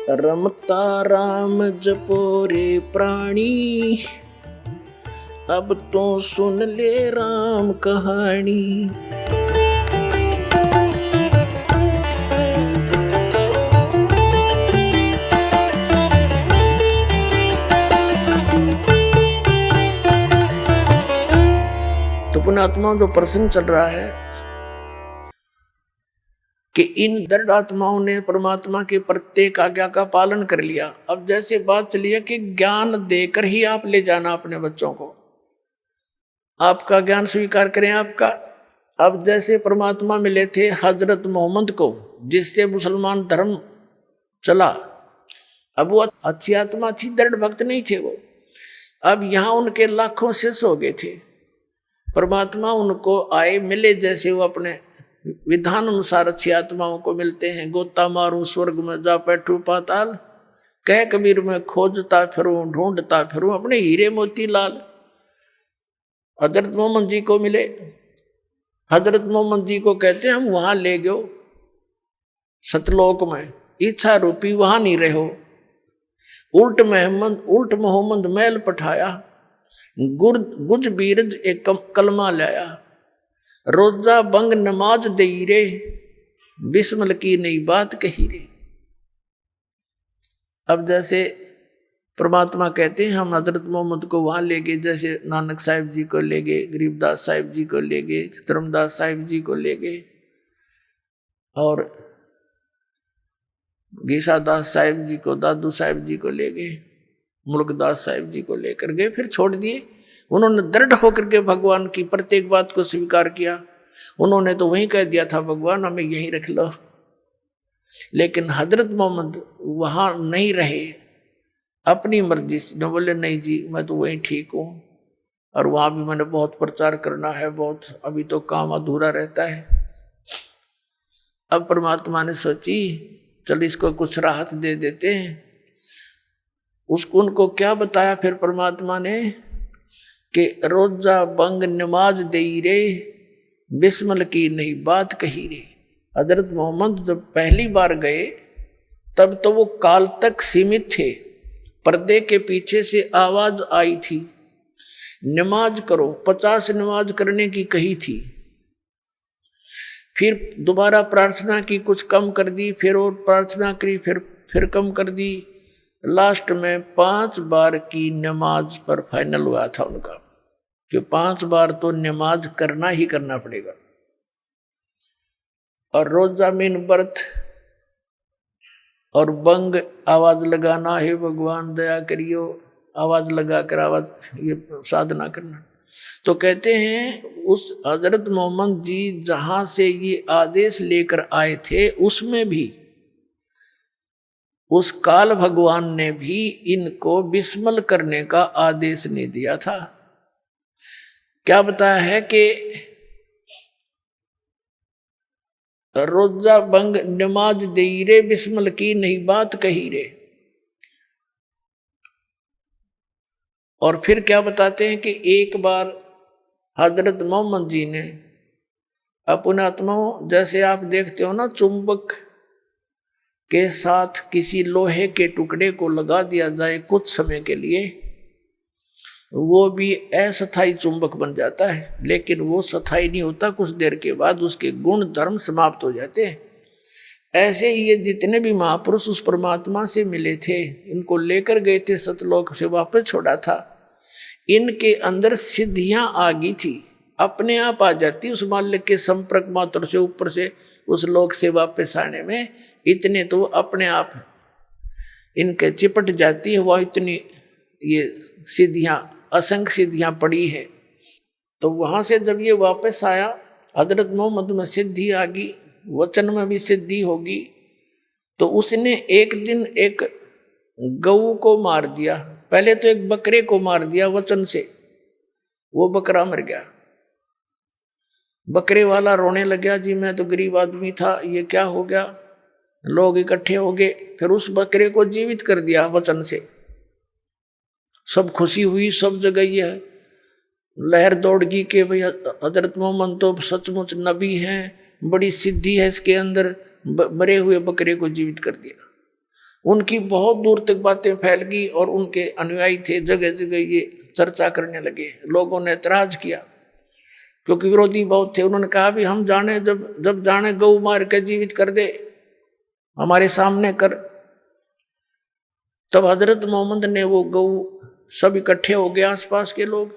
रमता राम जपो रे प्राणी, अब तो सुन ले राम कहानी। तो पुण्यात्माओं, जो प्रसंग चल रहा है कि इन दृढ़ आत्माओं ने परमात्मा के प्रत्येक आज्ञा का पालन कर लिया। अब जैसे बात चली है कि ज्ञान देकर ही आप ले जाना अपने बच्चों को, आपका ज्ञान स्वीकार करें आपका। अब जैसे परमात्मा मिले थे हजरत मोहम्मद को, जिससे मुसलमान धर्म चला, अब वो अच्छी आत्मा थी, दृढ़ भक्त नहीं थे वो। अब यहाँ उनके लाखों शिष्य हो गए थे। परमात्मा उनको आए मिले, जैसे वो अपने विधान अनुसार अच्छी आत्माओं को मिलते हैं। गोता मारू स्वर्ग में जा बैठू पाताल, कह कबीर में खोजता फिरूं ढूंढता फिरूं अपने हीरे मोती लाल। हजरत मोहम्मद जी को मिले। हजरत मोहम्मद जी को कहते हैं हम वहां ले गयो सतलोक में, इच्छा रूपी वहां नहीं रहो। उल्ट मोहम्मद मैल पठाया, गुज बीरज एक कलमा लाया। रोजा बंग नमाज दई रे, बिस्मिल की नई बात कही रे। अब जैसे परमात्मा कहते हैं हम हजरत मोहम्मद को वहां ले गए, जैसे नानक साहिब जी को ले गए, गरीबदास साहिब जी को ले गए, धर्मदास साहिब जी को ले गए, और गीसादास साहिब जी को, दादू साहिब जी को ले गए, मुल्कदास साहिब जी को लेकर गए, फिर छोड़ दिए। उन्होंने दृढ़ होकर के भगवान की प्रत्येक बात को स्वीकार किया। उन्होंने तो वहीं कह दिया था भगवान हमें यहीं रख लो, लेकिन हजरत मोहम्मद वहां नहीं रहे, अपनी मर्जी से न बोले नहीं जी मैं तो वहीं ठीक हूँ, और वहां भी मैंने बहुत प्रचार करना है, बहुत अभी तो काम अधूरा रहता है। अब परमात्मा ने सोची चल इसको कुछ राहत दे देते हैं। उसको उनको क्या बताया फिर परमात्मा ने कि रोजा बंग नमाज दई रे, बिस्मिल की नहीं बात कही रे। हजरत मोहम्मद जब पहली बार गए तब तो वो काल तक सीमित थे। पर्दे के पीछे से आवाज आई थी नमाज करो, 50 नमाज करने की कही थी। फिर दोबारा प्रार्थना की, कुछ कम कर दी, फिर और प्रार्थना करी, फिर कम कर दी। लास्ट में 5 बार की नमाज पर फाइनल हुआ था उनका कि 5 बार तो नमाज करना ही करना पड़ेगा। और रोजा मीन व्रत और बंग आवाज लगाना, हे भगवान दया करियो, आवाज लगाकर आवाज ये साधना करना। तो कहते हैं उस हजरत मोहम्मद जी जहां से ये आदेश लेकर आए थे, उसमें भी उस काल भगवान ने भी इनको बिस्मिल करने का आदेश नहीं दिया था। क्या बताया है कि रोजा बंग नमाज दई रे, बिस्मिल की नहीं बात कही रे। और फिर क्या बताते हैं कि एक बार हजरत मोहम्मद जी ने अपने आत्माओं, जैसे आप देखते हो ना चुंबक के साथ किसी लोहे के टुकड़े को लगा दिया जाए कुछ समय के लिए, वो भी अस्थायी चुंबक बन जाता है, लेकिन वो स्थायी नहीं होता, कुछ देर के बाद उसके गुण धर्म समाप्त हो जाते हैं। ऐसे ही ये जितने भी महापुरुष उस परमात्मा से मिले थे, इनको लेकर गए थे सतलोक से वापस छोड़ा था, इनके अंदर सिद्धियां आ गई थी, अपने आप आ जाती उस मालिक के संपर्क मात्र से, ऊपर से उस लोक से वापस आने में इतने तो अपने आप इनके चिपट जाती है। वह इतनी ये सिद्धियां, असंख्य सिद्धियां पड़ी है। तो वहां से जब ये वापस आया, हजरत मोहम्मद में सिद्धि आ गई, वचन में भी सिद्धि होगी। तो उसने एक दिन एक गऊ को मार दिया, पहले तो एक बकरे को मार दिया वचन से, वो बकरा मर गया। बकरे वाला रोने लगा, जी मैं तो गरीब आदमी था, ये क्या हो गया। लोग इकट्ठे हो गए, फिर उस बकरे को जीवित कर दिया वचन से। सब खुशी हुई, सब जगह ये लहर दौड़ गई कि भाई हजरत मोहम्मद तो सचमुच नबी हैं, बड़ी सिद्धि है इसके अंदर, मरे हुए बकरे को जीवित कर दिया। उनकी बहुत दूर तक बातें फैल गई और उनके अनुयायी थे जगह जगह ये चर्चा करने लगे। लोगों ने ऐतराज किया क्योंकि विरोधी बहुत थे। उन्होंने कहा भी हम जाने जब जाने गऊ मार के जीवित कर दे, हमारे सामने कर। तब हजरत मोहम्मद ने वो गऊ, सब इकट्ठे हो गए आसपास के लोग,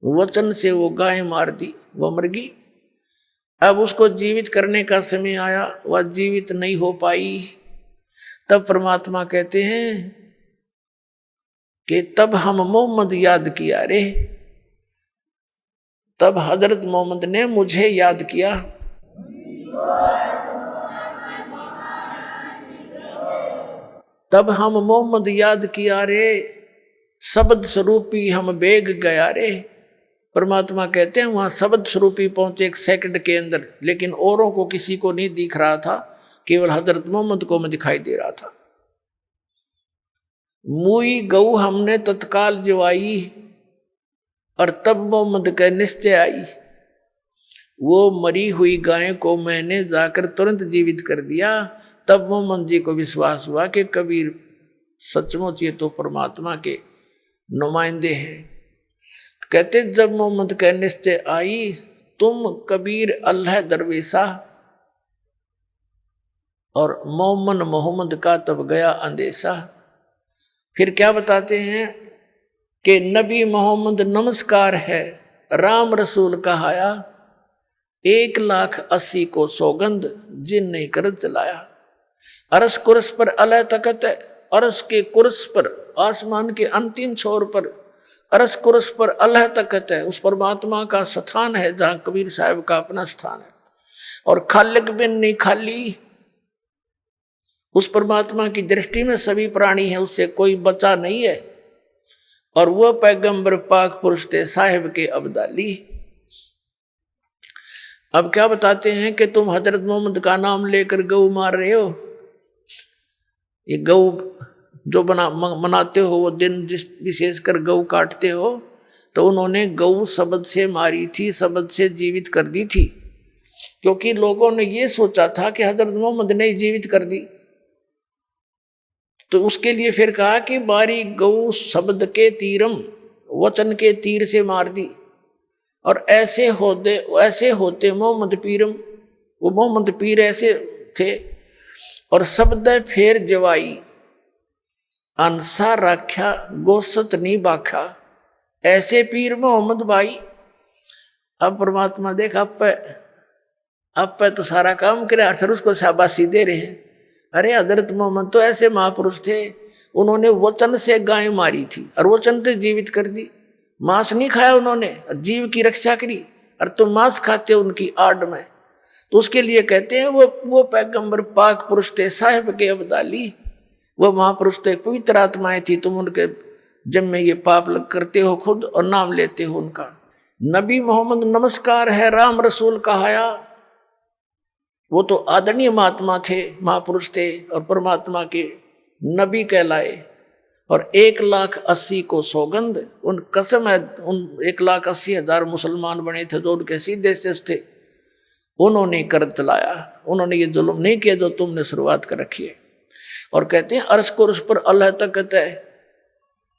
वचन से वो गाय मार दी, वो मर गई। अब उसको जीवित करने का समय आया, वह जीवित नहीं हो पाई। तब परमात्मा कहते हैं कि तब हम मोहम्मद याद किया रे, तब हजरत मोहम्मद ने मुझे याद किया। तब हम मोहम्मद याद किया रे, शब्द स्वरूपी हम बेग गया रे। परमात्मा कहते हैं वहां शब्द स्वरूपी पहुंचे 1 सेकंड के अंदर, लेकिन औरों को किसी को नहीं दिख रहा था, केवल हजरत मोहम्मद को मैं दिखाई दे रहा था। मुई गऊ हमने तत्काल जवाई, और तब मोहम्मद का निश्चय आई। वो मरी हुई गाय को मैंने जाकर तुरंत जीवित कर दिया। तब मोहम्मद जी को विश्वास हुआ कि कबीर सचमुच ये तो परमात्मा के नुमाइंदे हैं। कहते जब मोहम्मद का निश्चय आई, तुम कबीर अल्लाह दरवेशा, और मोहम्मद का तब गया अंदेशा। फिर क्या बताते हैं कि नबी मोहम्मद नमस्कार है, राम रसूल कहाया, 1,80,000 को सौगंध जिन नहीं कर चलाया। अरस कुर्स पर अल्लाह तकत है, अरस के कुर्स पर, आसमान के अंतिम छोर पर अरस कुर्स पर अल्लाह तकत है। उस परमात्मा का स्थान है जहाँ कबीर साहब का अपना स्थान है। और खालिक बिन नहीं खाली, उस परमात्मा की दृष्टि में सभी प्राणी है, उससे कोई बचा नहीं है। और वह पैगंबर पाक पुरुष थे साहिब के अब्दाली। अब क्या बताते हैं कि तुम हजरत मोहम्मद का नाम लेकर गऊ मार रहे हो। ये गऊ जो मनाते हो वो दिन, जिस विशेषकर गऊ काटते हो, तो उन्होंने गऊ शब्द से मारी थी, शब्द से जीवित कर दी थी। क्योंकि लोगों ने ये सोचा था कि हजरत मोहम्मद ने जीवित कर दी, तो उसके लिए फिर कहा कि बारी गऊ शब्द के तीरम, वचन के तीर से मार दी। और ऐसे होते मोहम्मद पीरम, वो मोहम्मद पीर ऐसे थे। और शब्द फेर जवाई, अंसा राख्या गोसत नहीं बाखा, ऐसे पीर मोहम्मद भाई। अब परमात्मा देख आप पे तो सारा काम करे, फिर उसको शाबाशी दे रहे हैं। अरे हजरत मोहम्मद तो ऐसे महापुरुष थे, उन्होंने वचन से गाय मारी थी और वचन से जीवित कर दी। मांस नहीं खाया उन्होंने, जीव की रक्षा करी, और तुम मांस खाते हो उनकी आड़ में। तो उसके लिए कहते हैं वो पैगंबर पाक पुरुष थे साहिब के अब्दाली, वो महापुरुष थे, पवित्र आत्माएं थी। तुम उनके जब में ये पाप करते हो खुद और नाम लेते हो उनका। नबी मोहम्मद नमस्कार है, राम रसूल कहाया। वो तो आदरणीय महात्मा थे, महापुरुष थे, और परमात्मा के नबी कहलाए। और 1,80,000 को सौगंध, उन कसम है, उन 1,80,000 मुसलमान बने थे जो उनके सीधे शिष्य थे, उन्होंने कर चलाया। उन्होंने ये जुल्म नहीं किया जो तुमने शुरुआत कर रखी है। और कहते हैं अर्श कुर्स पर अल्लाह तकत है,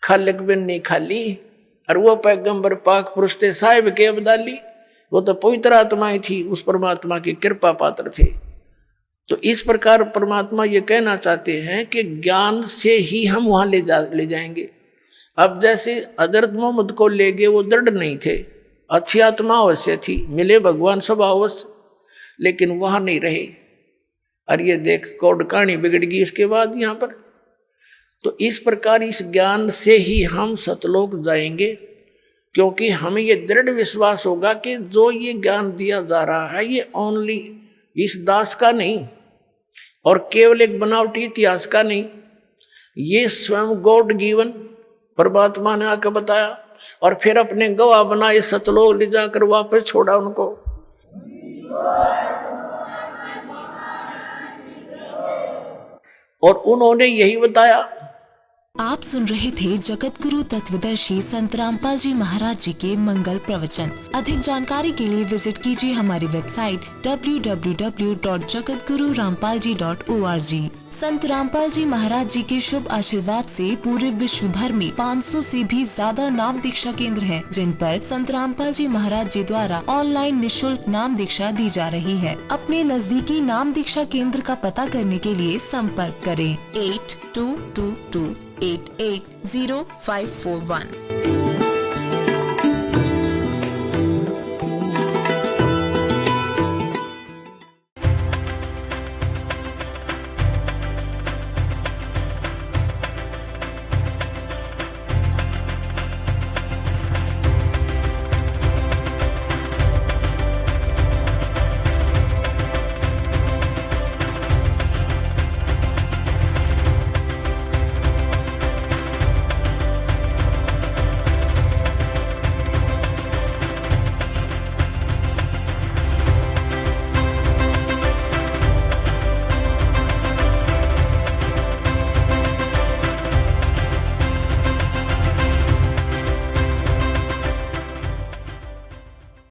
खालिक बिन नहीं खाली। और वो पैगंबर पाक पुरुष थे साहिब के अब्दाली, वो तो पवित्र आत्माएं थी, उस परमात्मा की कृपा पात्र थे। तो इस प्रकार परमात्मा ये कहना चाहते हैं कि ज्ञान से ही हम वहां ले जाएंगे। अब जैसे हजरत मोहम्मद को ले गए, वो दृढ़ नहीं थे, अच्छी आत्मा अवश्य थी, मिले भगवान सब अवश्य, लेकिन वहां नहीं रहे। और ये देख कौड़ कहानी बिगड़ गई उसके बाद यहाँ पर। तो इस प्रकार इस ज्ञान से ही हम सतलोक जाएंगे, क्योंकि हमें ये दृढ़ विश्वास होगा कि जो ये ज्ञान दिया जा रहा है ये ओनली इस दास का नहीं, और केवल एक बनावटी इतिहास का नहीं, ये स्वयं गॉड गिवन परमात्मा ने आकर बताया, और फिर अपने गवाह बनाए, सतलोक ले जाकर वापस छोड़ा उनको। और उन्होंने यही बताया। आप सुन रहे थे जगत गुरु तत्वदर्शी संत रामपाल जी महाराज जी के मंगल प्रवचन। अधिक जानकारी के लिए विजिट कीजिए हमारी वेबसाइट www.jagatgururampalji.org। संत रामपाल जी महाराज जी के शुभ आशीर्वाद से पूरे विश्व भर में 500 से भी ज्यादा नाम दीक्षा केंद्र हैं, जिन पर संत रामपाल जी महाराज जी द्वारा ऑनलाइन निशुल्क नाम दीक्षा दी जा रही है। अपने नजदीकी नाम दीक्षा केंद्र का पता करने के लिए संपर्क करें 8222880541।